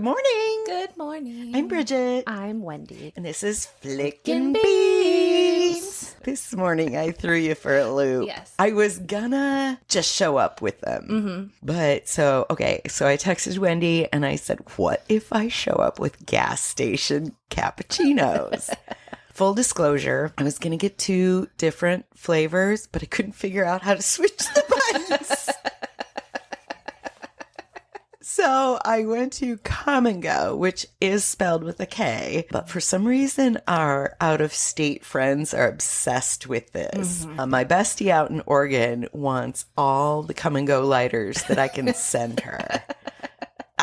Good morning. Good morning. I'm Bridget. I'm Wendy. And this is Flickin' Beans. This morning I threw you for a loop. Yes. I was gonna just show up with them. Mm-hmm. But so I texted Wendy and I said, what if I show up with gas station cappuccinos? Full disclosure, I was going to get 2 different flavors, but I couldn't figure out how to switch the buttons. So I went to Come and Go, which is spelled with a K, but for some reason our out-of-state friends are obsessed with this. Mm-hmm. My bestie out in Oregon wants all the Come and Go lighters that I can send her.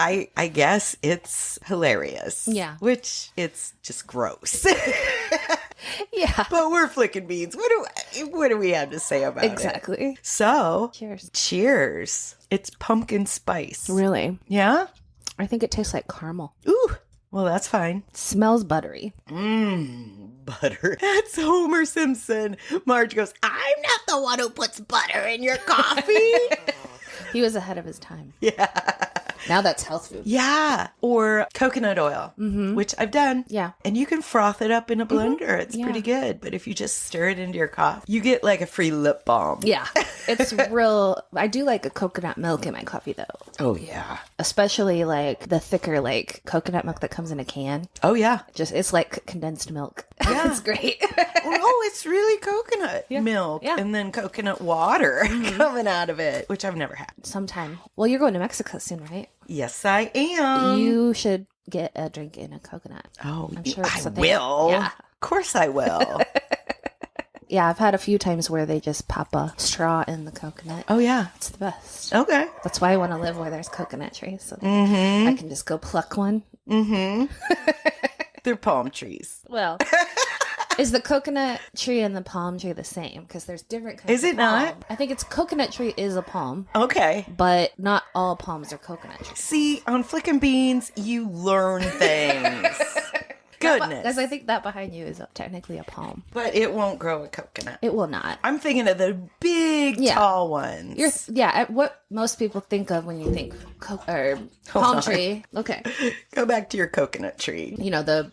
I guess it's hilarious. Yeah. Which it's just gross. Yeah. But we're flicking beans. What do we have to say about it? Exactly. So, Cheers. cheers. It's pumpkin spice. Really? Yeah? I think it tastes like caramel. Ooh. Well, that's fine. It smells buttery. Butter. That's Homer Simpson. Marge goes, I'm not the one who puts butter in your coffee. He was ahead of his time. Yeah. Now that's health food. Yeah. Or coconut oil, which I've done. Yeah. And you can froth it up in a blender. It's Yeah. pretty good. But if you just stir it into your coffee, you get like a free lip balm. Yeah. It's real. I do like a coconut milk in my coffee, though. Oh, yeah. Especially like the thicker, like coconut milk that comes in a can. Oh, yeah. It's like condensed milk. Yeah. It's great. Oh, it's really coconut milk Yeah. and then coconut water coming out of it, which I've never had. Sometime. Well, you're going to Mexico soon, right? Yes, I am. You should get a drink in a coconut. Oh, I'm sure it's I something. will. Yeah. Of course I will. Yeah, I've had a few times where they just pop a straw in the coconut. Oh, yeah. It's the best. Okay. That's why I want to live where there's coconut trees. So I can just go pluck one. They're palm trees. Well, is the coconut tree and the palm tree the same? Because there's different kinds Is of it not? palm. I think it's coconut tree is a palm, Okay. but not all palms are coconut trees. See, on Flickin' Beans, you learn things. Goodness. Because I think that behind you is technically a palm. But it won't grow a coconut. It will not. I'm thinking of the big, Yeah. tall ones. What most people think of when you think palm on. tree. Okay. Go back to your coconut tree. You know, the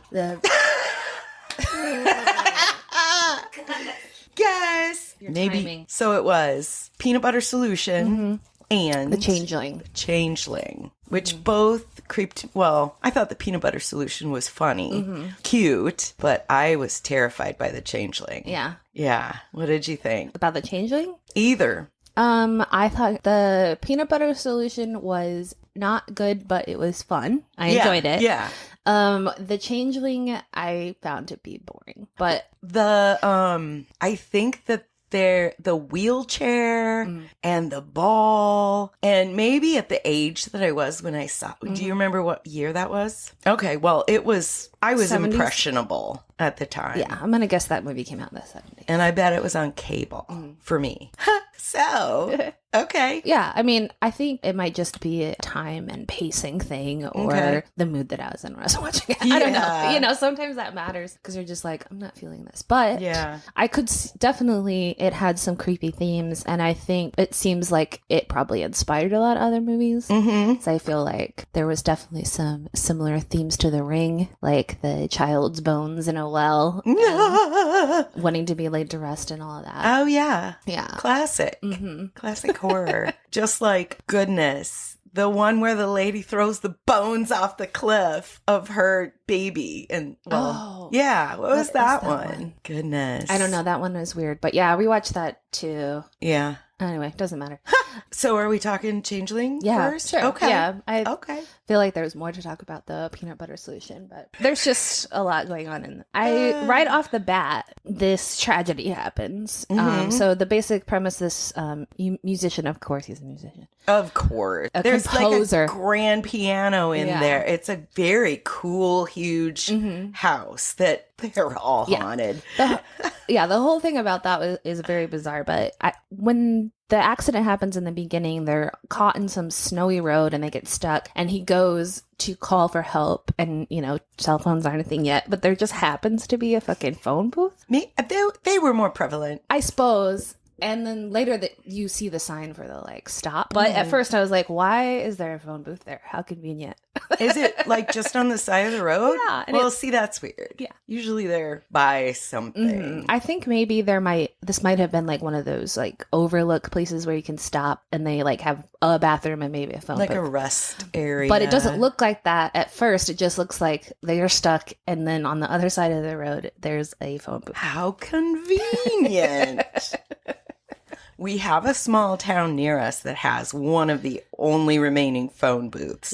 Guess. Your Maybe. timing. So it was peanut butter solution and the changeling. changeling, which both creeped. Well, I thought the peanut butter solution was funny, cute, but I was terrified by the changeling. Yeah. Yeah. What did you think? About the changeling? Either. I thought the peanut butter solution was not good, but it was fun. I enjoyed it. Yeah. The changeling I found to be boring, but I think that the wheelchair and the ball, and maybe at the age that I was when I saw, do you remember what year that was? Okay, well, I was 70s? impressionable at the time. yeah, I'm gonna guess that movie came out in the 70s. And I bet it was on cable for me. So, okay. Yeah, I mean, I think it might just be a time and pacing thing or Okay. the mood that I was in when I was watching it. I don't know. Yeah. You know, sometimes that matters because you're just like, I'm not feeling this. But Yeah. I could definitely, it had some creepy themes. And I think it seems like it probably inspired a lot of other movies. Mm-hmm. So I feel like there was definitely some similar themes to The Ring, like the child's bones in a well, and wanting to be laid to rest and all of that. Oh, yeah. Yeah. Classic. Classic horror. Just like, goodness, the one where the lady throws the bones off the cliff of her baby. And, well, yeah, what was is that, that one? one? Goodness. I don't know. That one was weird. But yeah, we watched that too. Yeah. Anyway, doesn't matter. So are we talking changeling Yeah, first? sure. Okay. Yeah, I Okay. feel like there's more to talk about the peanut butter solution, but there's just a lot going on. And right off the bat, this tragedy happens. So the basic premise, this musician, of course, he's a musician. Of course. A There's composer. like a grand piano in Yeah. there. It's a very cool, huge house that they're all haunted. The whole thing about that is very bizarre. But when the accident happens in the beginning, they're caught in some snowy road and they get stuck. And he goes to call for help. And, you know, cell phones aren't a thing yet. But there just happens to be a fucking phone booth. They were more prevalent. I suppose. And then later that you see the sign for the like stop. But at first I was like, why is there a phone booth there? How convenient. Is it like just on the side of the road? Yeah. Well, see, that's weird. Yeah. Usually they're by something. I think maybe this might have been like one of those like overlook places where you can stop and they like have a bathroom and maybe a phone Like booth. a rest area. But it doesn't look like that at first. It just looks like they are stuck. And then on the other side of the road, there's a phone booth. How convenient. We have a small town near us that has one of the only remaining phone booths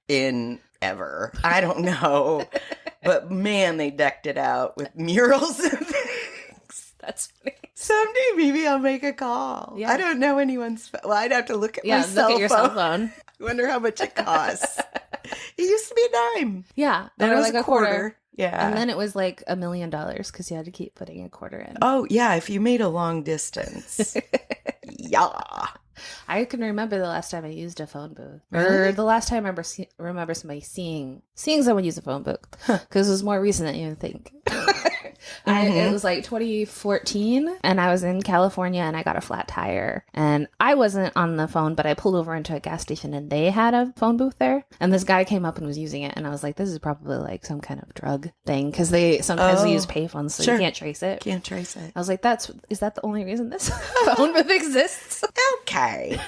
in ever. I don't know. But man, they decked it out with murals and things. That's funny. Someday maybe I'll make a call. Yeah. I don't know anyone's phone. Well, I'd have to look at my cell phone. Look at your cell phone. I wonder how much it costs. It used to be a dime. Yeah. Then it was like a quarter. Yeah. And then it was like $1 million because you had to keep putting a quarter in. Oh, yeah. If you made a long distance. Yeah. I can remember the last time I used a phone booth. Really? Or the last time I remember somebody seeing someone use a phone booth. Because it was more recent than you would think. It was like 2014 and I was in California and I got a flat tire and I wasn't on the phone, but I pulled over into a gas station and they had a phone booth there and this guy came up and was using it and I was like, this is probably like some kind of drug thing because they sometimes use payphones so you can't trace it. Can't trace it. I was like, is that the only reason this phone booth exists? Okay.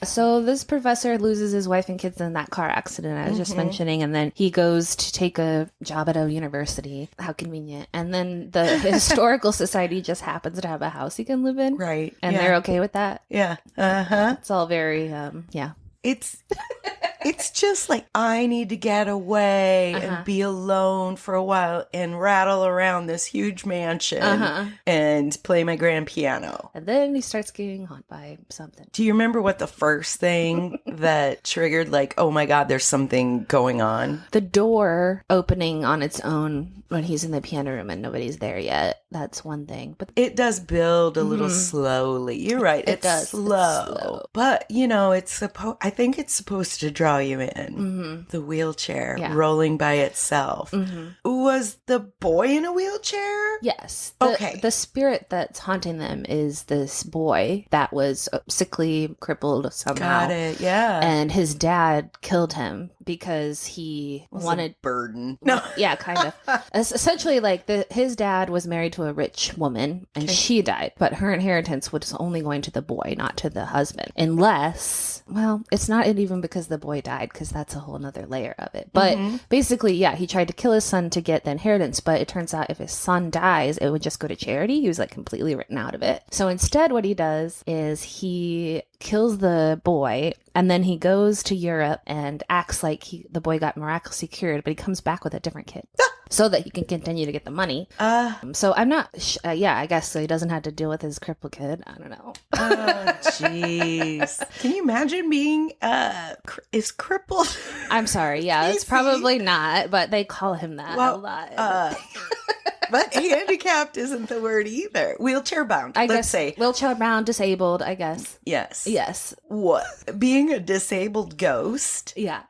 So this professor loses his wife and kids in that car accident I was just mentioning and then he goes to take a job at a university. How convenient. And then the historical society just happens to have a house he can live in. Right. And they're okay with that. Yeah. Uh-huh. It's all very, It's just like, I need to get away and be alone for a while and rattle around this huge mansion and play my grand piano. And then he starts getting haunted by something. Do you remember what the first thing that triggered, like, oh my God, there's something going on? The door opening on its own when he's in the piano room and nobody's there yet. That's one thing. But it does build a little slowly. You're right. It does. Slow. It's slow. But, I think it's supposed to draw you in. The wheelchair rolling by itself. Was the boy in a wheelchair? Yes. Okay. The spirit that's haunting them is this boy that was sickly, crippled somehow. Got it. Yeah. And his dad killed him because he wanted a burden. No. Yeah, kind of. Essentially, like his dad was married to a rich woman and she died, but her inheritance was only going to the boy, not to the husband. Unless, well, it's not even because the boy died, because that's a whole nother layer of it. But basically, yeah, he tried to kill his son to get the inheritance, but it turns out if his son dies, it would just go to charity. He was like completely written out of it. So instead, what he does is he kills the boy and then he goes to Europe and acts like the boy got miraculously cured, but he comes back with a different kid so that he can continue to get the money. So I'm not, I guess so he doesn't have to deal with his crippled kid. I don't know. Oh, jeez. Can you imagine being, is crippled? I'm sorry. Yeah, it's probably not, but they call him that a lot. But handicapped isn't the word either. Wheelchair bound, let's say. Wheelchair bound, disabled, I guess. Yes. Yes. What? Being a disabled ghost? Yeah.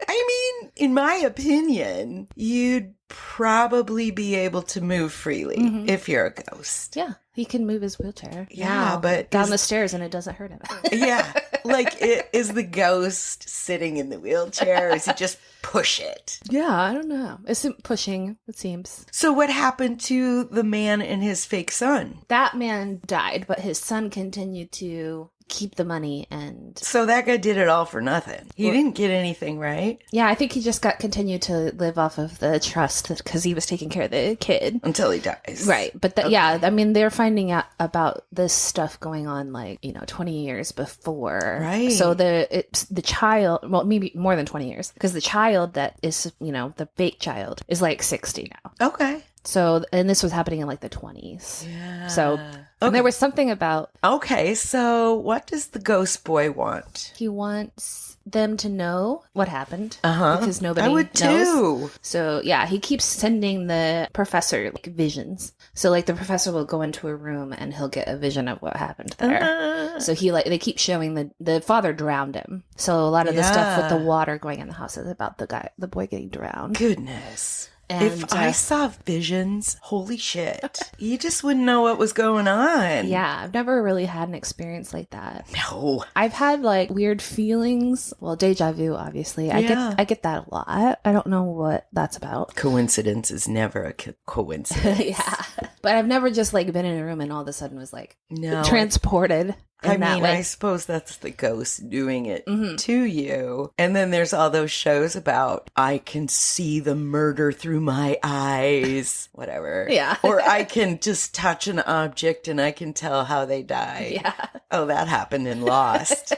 I mean, in my opinion, you'd probably be able to move freely if you're a ghost. Yeah. He can move his wheelchair. Yeah, but down the stairs and it doesn't hurt him. Yeah. Like, is the ghost sitting in the wheelchair or is he just push it? Yeah, I don't know. It's pushing, it seems. So what happened to the man and his fake son? That man died, but his son continued to keep the money and... So that guy did it all for nothing. He didn't get anything, right? Yeah, I think he just continued to live off of the trust because he was taking care of the kid. Until he dies. Right. But yeah, I mean, they're finding out about this stuff going on 20 years before. Right. So the child, well, maybe more than 20 years, because the child that is, the fake child is like 60 now. Okay. So, and this was happening in like the 20s. Yeah. So, and there was something about... Okay, so what does the ghost boy want? He wants them to know what happened. Because nobody I would knows. Too. So, yeah, he keeps sending the professor visions. So, the professor will go into a room and he'll get a vision of what happened there. So, they keep showing the father drowned him. So, a lot of the stuff with the water going in the house is about the boy getting drowned. Goodness. And if I saw visions, holy shit, you just wouldn't know what was going on. yeah, I've never really had an experience like that. No. I've had like weird feelings. Well, deja vu, obviously. Yeah. I get that a lot. I don't know what that's about. Coincidence is never a coincidence. Yeah. But I've never just like been in a room and all of a sudden was like No. transported. I mean, I suppose that's the ghost doing it to you. And then there's all those shows about I can see the murder through my eyes, whatever. Yeah. Or I can just touch an object and I can tell how they died. Yeah. Oh, that happened in Lost.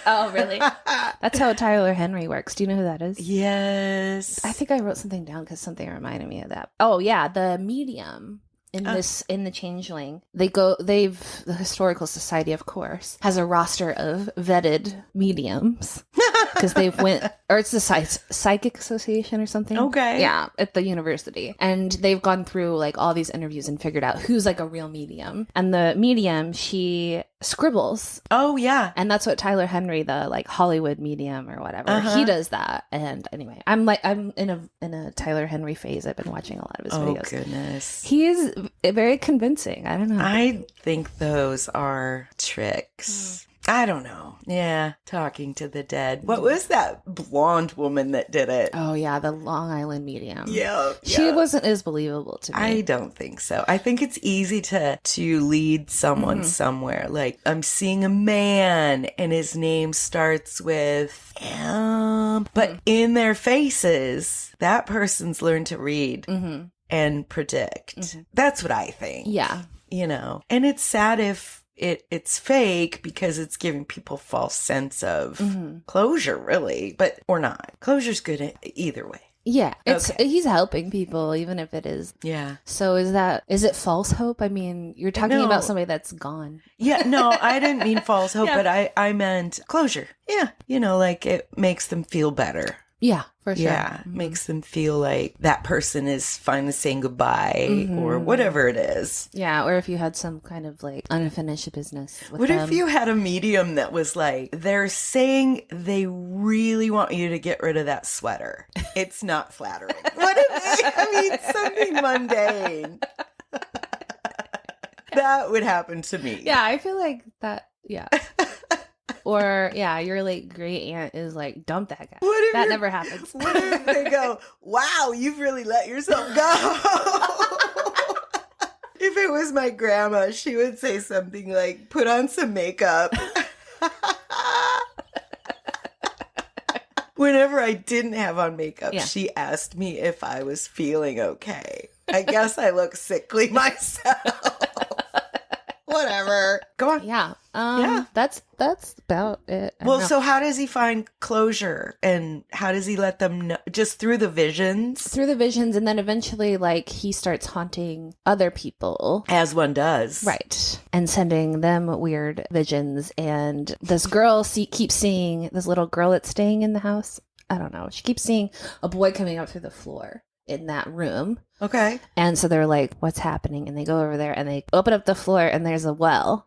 Oh, really? That's how Tyler Henry works. Do you know who that is? Yes. I think I wrote something down because something reminded me of that. Oh, yeah. The medium. In the Changeling, the Historical Society, of course, has a roster of vetted mediums because it's the Psychic Association or something. Okay. Yeah, at the university. And they've gone through like all these interviews and figured out who's like a real medium. And the medium, she scribbles. Oh, yeah. And that's what Tyler Henry, the like Hollywood medium or whatever, he does that. And anyway, I'm in a Tyler Henry phase. I've been watching a lot of his videos. Oh, goodness. He is very convincing. I don't know. I think those are tricks. I don't know. Yeah, talking to the dead. What was that blonde woman that did it? Oh, yeah, the Long Island medium. Yeah. She wasn't as believable to me. I don't think so. I think it's easy to lead someone somewhere. Like, I'm seeing a man and his name starts with M. But in their faces, that person's learned to read and predict. That's what I think. Yeah. You know, and it's sad if it's fake because it's giving people false sense of closure, really, but or not. Closure's good either way. Yeah, he's helping people, even if it is. Yeah. So is it false hope? I mean, you're talking about somebody that's gone. Yeah, no, I didn't mean false hope, but I meant closure. Yeah, you know, like it makes them feel better. Yeah, for sure. Yeah, makes them feel like that person is finally saying goodbye or whatever it is. Yeah, or if you had some kind of like unfinished business with What them. if you had a medium that was like, they're saying they really want you to get rid of that sweater. It's not flattering. What if I mean, something mundane. That would happen to me. Yeah, I feel like that, yeah. Or, yeah, your like great aunt is like, dump that guy. That never happens. What if they go, wow, you've really let yourself go? If it was my grandma, she would say something like, put on some makeup. Whenever I didn't have on makeup, she asked me if I was feeling okay. I guess I look sickly myself. Whatever. Go on. Yeah. That's about it. Well, so how does he find closure and how does he let them know? Just through the visions? Through the visions, and then eventually, like, he starts haunting other people. As one does. Right. And sending them weird visions. And this girl keeps seeing this little girl that's staying in the house. I don't know. She keeps seeing a boy coming up through the floor in that room. Okay. And so they're like, what's happening? And they go over there and they open up the floor and there's a well.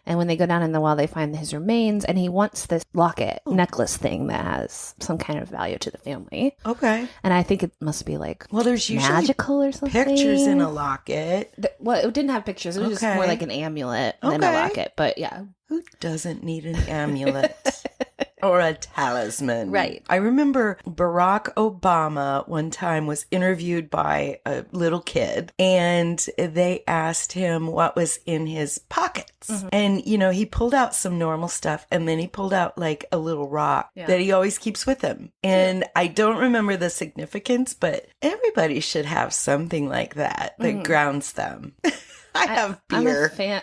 And when they go down in the well, they find his remains, and he wants this locket necklace thing that has some kind of value to the family. Okay. And I think it must be like, well, there's usually magical or something. Pictures in a locket. Well, it didn't have pictures. It was just more like an amulet than a locket. But yeah. Who doesn't need an amulet? Or a talisman. Right. I remember Barack Obama one time was interviewed by a little kid and they asked him what was in his pockets. And, you know, he pulled out some normal stuff and then he pulled out like a little rock that he always keeps with him. And I don't remember the significance, but everybody should have something like that that grounds them. I have beer. I'm a fan.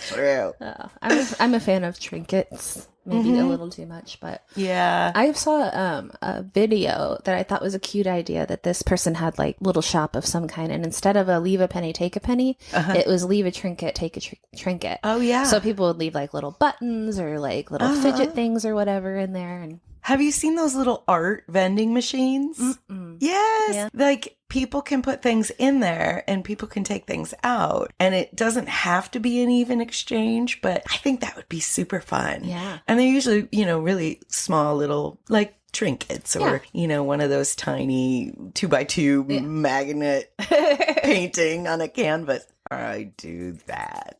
True. I'm a fan of trinkets. Maybe a little too much, but yeah. I saw a video that I thought was a cute idea that this person had like little shop of some kind, and instead of a leave a penny, take a penny, it was leave a trinket, take a trinket. Oh yeah. So people would leave like little buttons or like little fidget things or whatever in there. And have you seen those little art vending machines? Yes. Yeah. Like people can put things in there and people can take things out, and it doesn't have to be an even exchange, but I think that would be super fun. Yeah. And they're usually, you know, really small little, like trinkets or, one of those tiny 2x2 magnet painting on a canvas. I do that.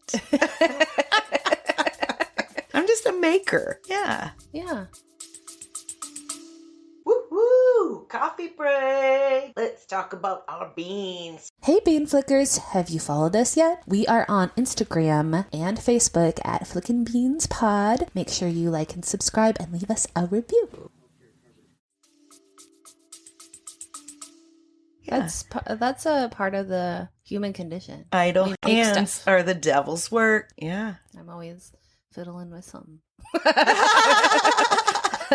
I'm just a maker. Yeah. Yeah. Woo-hoo! Coffee break! Let's talk about our beans. Hey Bean Flickers, have you followed us yet? We are on Instagram and Facebook at Flickin' Beans Pod. Make sure you like and subscribe and leave us a review. Yeah. That's a part of the human condition. Idle hands are the devil's work. Yeah. I'm always fiddling with something.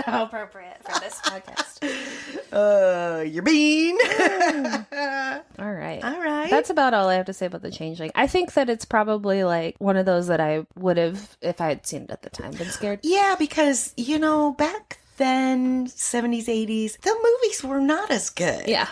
How appropriate for this podcast. Your bean. All right. That's about all I have to say about the Changeling. I think that it's probably like one of those that I would have, if I had seen it at the time, been scared. Yeah, because, back then, 70s, 80s, the movies were not as good. Yeah.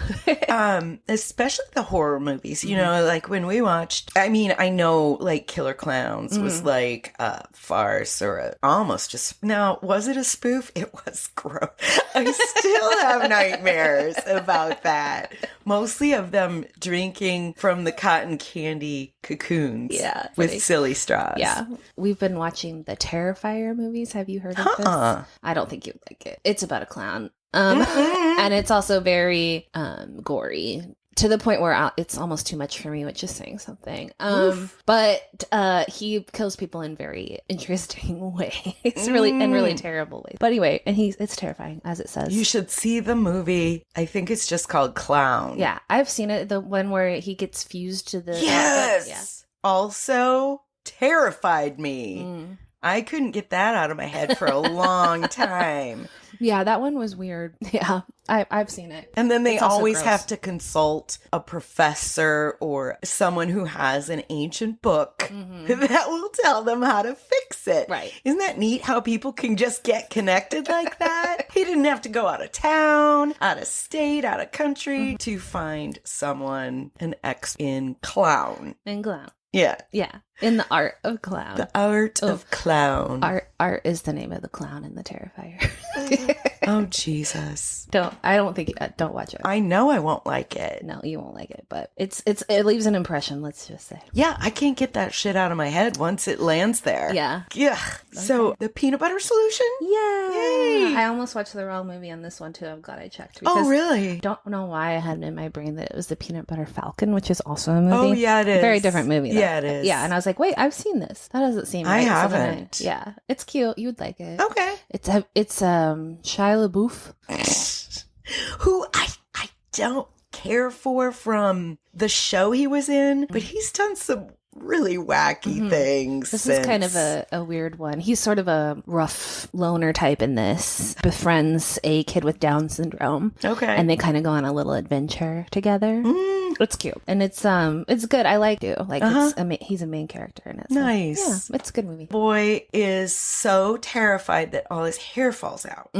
Especially the horror movies, like when we watched, I know like Killer Clowns was like a farce or almost just, now, was it a spoof? It was gross. I still have nightmares about that. Mostly of them drinking from the cotton candy cocoons with silly straws. Yeah. We've been watching the Terrifier movies. Have you heard of this? I don't think you'd like it. It's about a clown. And it's also very gory to the point where it's almost too much for me, which is saying something. But he kills people in very interesting ways, really terrible ways. But anyway, and it's terrifying, as it says. You should see the movie. I think it's just called Clown. Yeah, I've seen it. The one where he gets fused to the yes. Yeah. Also terrified me. I couldn't get that out of my head for a long time. Yeah, that one was weird. Yeah, I've seen it. And then they always have to consult a professor or someone who has an ancient book that will tell them how to fix it. Right. Isn't that neat how people can just get connected like that? He didn't have to go out of town, out of state, out of country to find someone, an expert in clown. Yeah. Yeah. In the art of clown. The art of clown. Art is the name of the clown in the Terrifier. Oh, Jesus. Don't watch it. I know I won't like it. No, you won't like it, but it leaves an impression, let's just say. Yeah, I can't get that shit out of my head once it lands there. Yeah. Yeah. Okay. So, the peanut butter solution? Yeah. Yay. I almost watched the wrong movie on this one, too. I'm glad I checked. Oh, really? I don't know why I had in my brain that it was the Peanut Butter Falcon, which is also a movie. Oh, yeah, it is. Very different movie, though. Yeah, it is. Yeah, and I was like, wait, I've seen this. That doesn't seem right. I haven't. Yeah. It's cute. You would like it. Okay. It's Shia LaBeouf. Who I don't care for from the show he was in, but he's done some really wacky things. This is kind of a weird one. He's sort of a rough loner type in this. Befriends a kid with Down syndrome. Okay. And they kind of go on a little adventure together. It's cute. And it's good. I like it. Like he's a main character in it. So, nice. Yeah, it's a good movie. Boy is so terrified that all his hair falls out.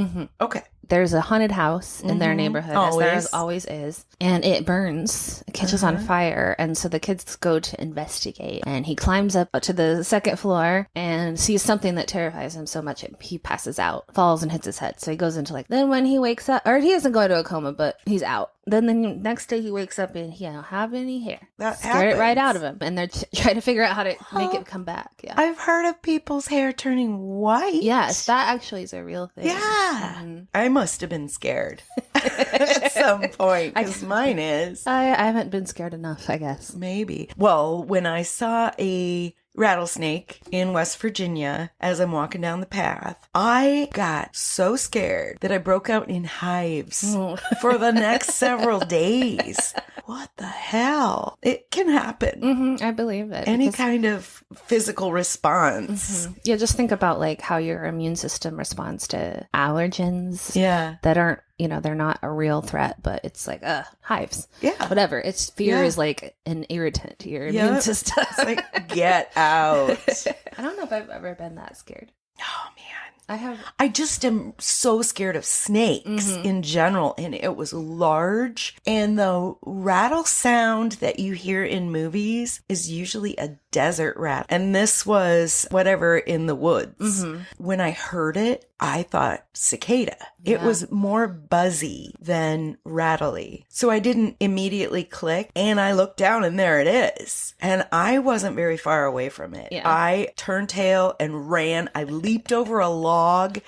Okay. There's a haunted house in their neighborhood, as there always is, and it burns, it catches on fire, and so the kids go to investigate, and he climbs up to the second floor and sees something that terrifies him so much he passes out, falls and hits his head, so he goes into then when he wakes up, or he doesn't go into a coma, but he's out. Then the next day he wakes up and he don't have any hair. That scared it right out of him, and they're trying to figure out how to make it come back. Yeah, I've heard of people's hair turning white. Yes, that actually is a real thing. Yeah, I must have been scared at some point because mine is. I haven't been scared enough, I guess. Maybe. Well, when I saw a rattlesnake in West Virginia as I'm walking down the path, I got so scared that I broke out in hives for the next several days. What the hell? It can happen. I believe it. Any kind of physical response. Yeah, just think about how your immune system responds to allergens that aren't, they're not a real threat, but it's like, hives. Yeah. Whatever. Fear is like an irritant to your immune system. It's like, get out. I don't know if I've ever been that scared. Oh, man. I just am so scared of snakes in general, and it was large, and the rattle sound that you hear in movies is usually a desert rat. And this was whatever in the woods. When I heard it, I thought cicada. It was more buzzy than rattly. So I didn't immediately click, and I looked down and there it is. And I wasn't very far away from it. Yeah. I turned tail and ran. I leaped over a log.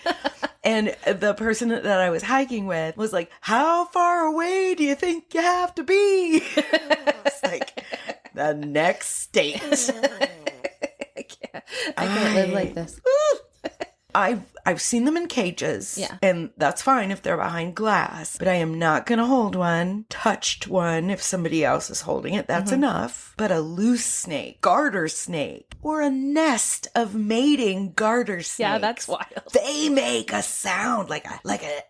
And the person that I was hiking with was like, how far away do you think you have to be? It's like, the next state. I can't live like this. I've seen them in cages. Yeah. And that's fine if they're behind glass. But I am not going to hold one, touched one if somebody else is holding it. That's enough. But a loose snake, garter snake, or a nest of mating garter snakes. Yeah, that's wild. They make a sound like a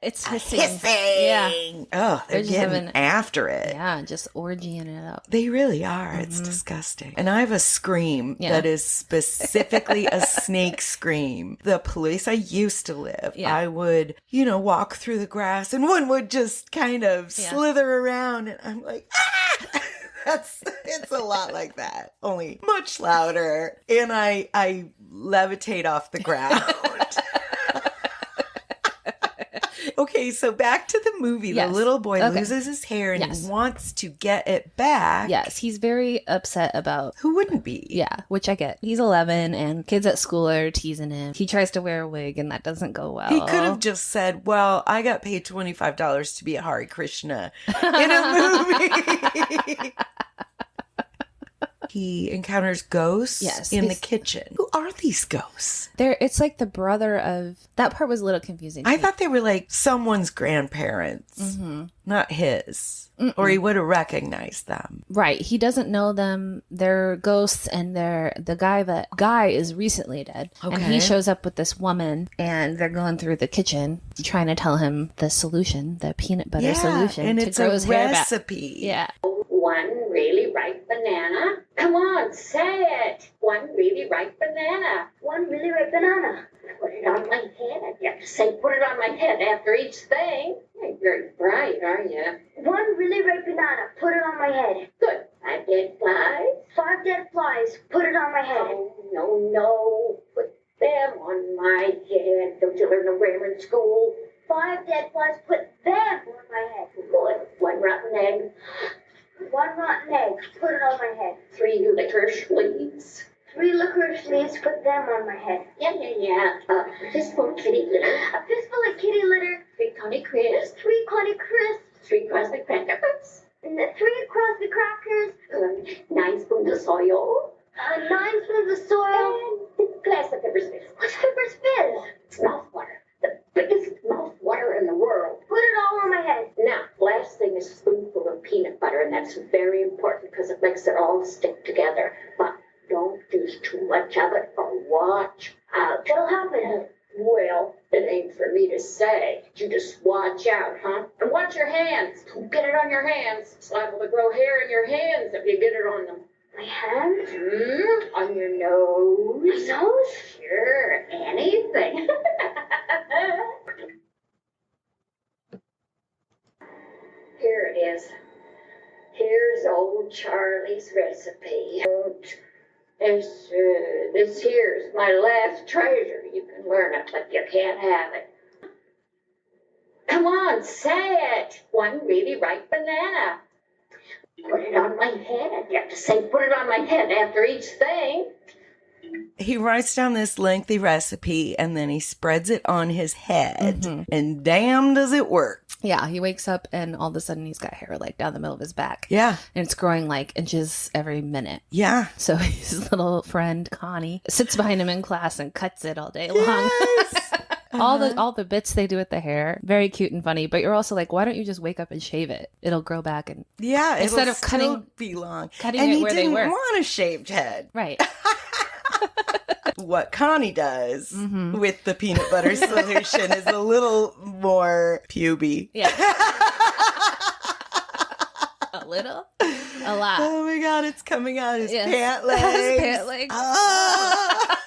It's a hissing. Yeah. Oh, they're just getting having- after it. Yeah, just orgying it up. They really are. It's disgusting. And I have a scream that is specifically a snake scream. The place I used to live, I would, walk through the grass and one would just kind of slither around and I'm like, ah! It's a lot like that, only much louder. And I levitate off the ground. Okay, so back to the movie. Yes. The little boy Okay. loses his hair and Yes. he wants to get it back. Yes, he's very upset about. Who wouldn't be? Yeah, which I get. He's 11 and kids at school are teasing him. He tries to wear a wig and that doesn't go well. He could have just said, well, I got paid $25 to be a Hare Krishna in a movie. He encounters ghosts in the kitchen. Who are these ghosts? It's like the brother of. That part was a little confusing. I thought they were like someone's grandparents, not his. Or he would have recognized them. Right. He doesn't know them. They're ghosts and the guy is recently dead. And Okay. he shows up with this woman and they're going through the kitchen trying to tell him the solution, the peanut butter solution and to it's grow a his hair back. recipe. Yeah. One really ripe banana. Come on, say it. One really ripe banana. One really ripe banana. Put it on my head. You have to say, put it on my head after each thing. You're very bright, are you? One really ripe banana. Put it on my head. Good. 5 dead flies. 5 dead flies. Put it on my head. Oh, no. Put them on my head. Don't you learn to wear in school? 5 dead flies. Put them on my head. Good. 1 rotten egg. 1 rotten egg. Put it on my head. 3 licorice leaves. 3 licorice leaves. Put them on my head. Yeah. A fistful of kitty litter. A fistful of kitty litter. 3 Connie Crisp. 3 Connie Crisp. 3 Crosby crackers. And 3 Crosby crackers. 9 spoons of soil. 9 spoons of soil. And a glass of Pepper's Fizz. What's Pepper's Fizz? It's mouthwater. The biggest mouthwater in the world. Put it all on my head. Now, last thing is a spoonful of peanut butter, and that's very important because it makes it all stick together. But don't use too much of it or watch out. What'll happen? Well, it ain't for me to say. You just watch out, huh? And watch your hands. Don't get it on your hands. It's liable to grow hair in your hands if you get it on them. My hands? On your nose. My nose? Sure, anything. Here it is. Here's old Charlie's recipe. This here's my last treasure. You can learn it, but you can't have it. Come on, say it. 1 really ripe banana. Put it on my head. You have to say, put it on my head after each thing. He writes down this lengthy recipe and then he spreads it on his head. And damn, does it work. Yeah, he wakes up and all of a sudden he's got hair like down the middle of his back. Yeah. And it's growing like inches every minute. Yeah. So his little friend Connie sits behind him in class and cuts it all day long. Yes. All the bits they do with the hair, very cute and funny. But you're also like, why don't you just wake up and shave it? It'll grow back and Yeah. Instead it'll of cutting- still be long. cutting and it he where they didn't were. want a shaved head. right. What Connie does Mm-hmm. with the peanut butter solution is a little more puby. Yeah. A little, a lot. Oh my God, it's coming out his Yes. pant legs. His pant legs. Ah!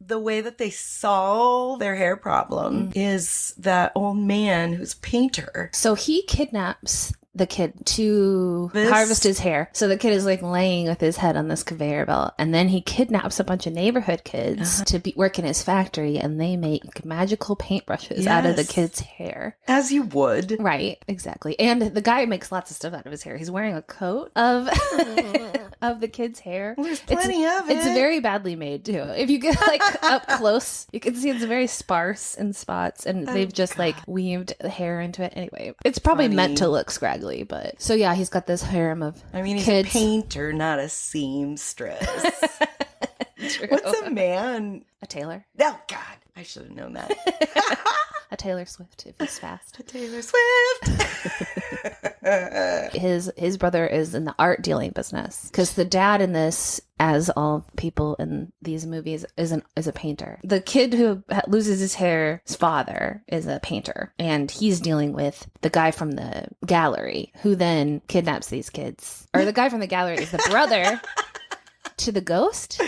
The way that they solve their hair problem is that old man who's a painter. So he kidnaps the kid to harvest his hair. So the kid is like laying with his head on this conveyor belt, and then he kidnaps a bunch of neighborhood kids to work in his factory, and they make magical paintbrushes out of the kid's hair. As you would. Right, exactly. And the guy makes lots of stuff out of his hair. He's wearing a coat of of the kid's hair. Well, there's plenty of it. It's very badly made too. If you get like up close, you can see it's very sparse in spots, and they've just like weaved the hair into it. Anyway, it's probably meant to look scraggly, but so yeah, he's got this harem of he's kids. A painter, not a seamstress. True. What's a man? A tailor. Oh God, I should have known that. A Taylor Swift if he's fast. A Taylor Swift. His brother is in the art dealing business because the dad in this, as all people in these movies, is a painter. The kid who loses his hair, his father, is a painter, and he's dealing with the guy from the gallery who then kidnaps these kids. Or the guy from the gallery is the brother to the ghost.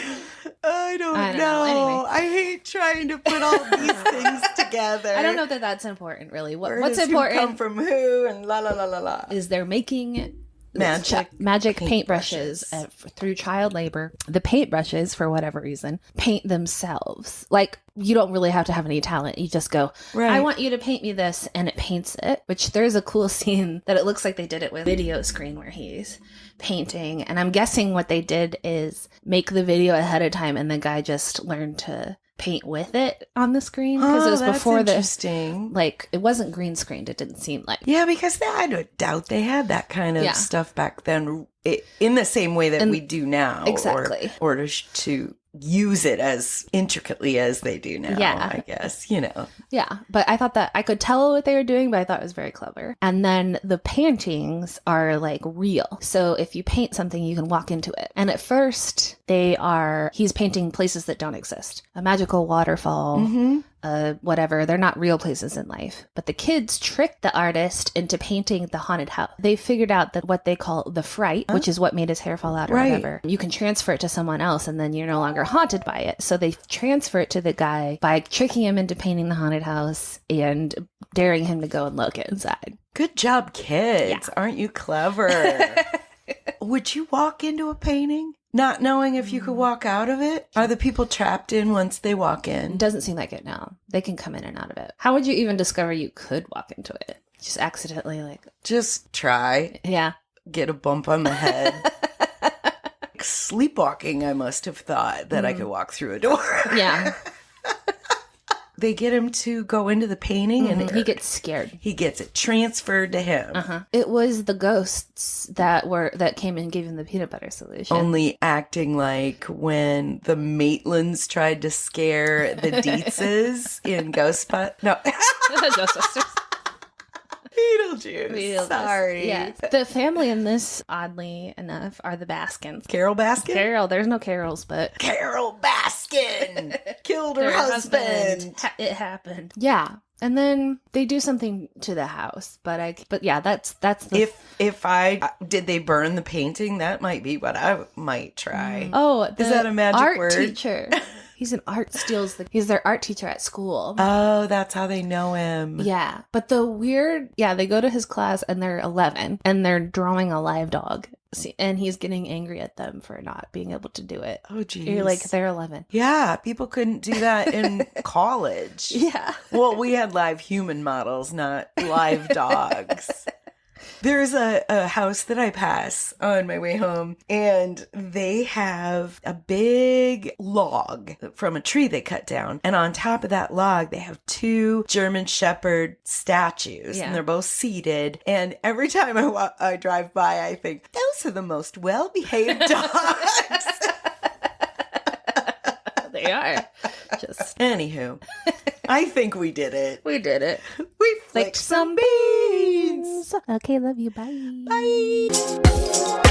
I don't know. Anyway. I hate trying to put all these things together. I don't know that that's important, really. Where What's does important who come from who and la la la la la. is they're making magic paintbrushes through child labor. The paintbrushes, for whatever reason, paint themselves. Like, you don't really have to have any talent. You just go, right. I want you to paint me this, and it paints it. Which there's a cool scene that it looks like they did it with video screen where he's painting. And I'm guessing what they did is make the video ahead of time, and the guy just learned to paint with it on the screen because it was before interesting. Like, it wasn't green screened. It didn't seem like. Yeah, because I don't doubt they had that kind of stuff back then in the same way that we do now. Exactly. Or to use it as intricately as they do now, I guess, Yeah, but I thought that I could tell what they were doing, but I thought it was very clever. And then the paintings are like real. So if you paint something, you can walk into it. And at first, he's painting places that don't exist. A magical waterfall, whatever. They're not real places in life. But the kids tricked the artist into painting the haunted house. They figured out that what they call the fright, which is what made his hair fall out or whatever, you can transfer it to someone else and then you're no longer haunted by it. So they transfer it to the guy by tricking him into painting the haunted house and daring him to go and look inside. Good job, kids. Aren't you clever? Would you walk into a painting not knowing if you could walk out of it? Are the people trapped in once they walk in? It doesn't seem like it now. They can come in and out of it. How would you even discover you could walk into it? Just accidentally, Just try. Yeah. Get a bump on the head. Sleepwalking, I must have thought that I could walk through a door. Yeah. They get him to go into the painting and he gets scared. He gets it transferred to him. It was the ghosts that came and gave him the peanut butter solution. Only acting like when the Maitlands tried to scare the Dietzes in Ghostbusters. No. Ghostbusters. Beetlejuice. Sorry. Yeah. The family in this, oddly enough, are the Baskins. Carol Baskin? Carol. There's no Carols, but... Carol Baskin killed her husband. It happened. Yeah. And then they do something to the house, but yeah, that's the... Did they burn the painting? That might be what I might try. Oh, is that a magic art word? Teacher. He's he's their art teacher at school. Oh, that's how they know him. Yeah. But they go to his class and they're 11 and they're drawing a live dog. And he's getting angry at them for not being able to do it. Oh, geez. You're like, they're 11. Yeah, people couldn't do that in college. Yeah. Well, we had live human models, not live dogs. There's a house that I pass on my way home, and they have a big log from a tree they cut down. And on top of that log, they have 2 German Shepherd statues, and they're both seated. And every time I drive by, I think, those are the most well-behaved dogs. They are. Anywho, I think we did it. We did it. We flicked some beans. Okay, love you. Bye. Bye.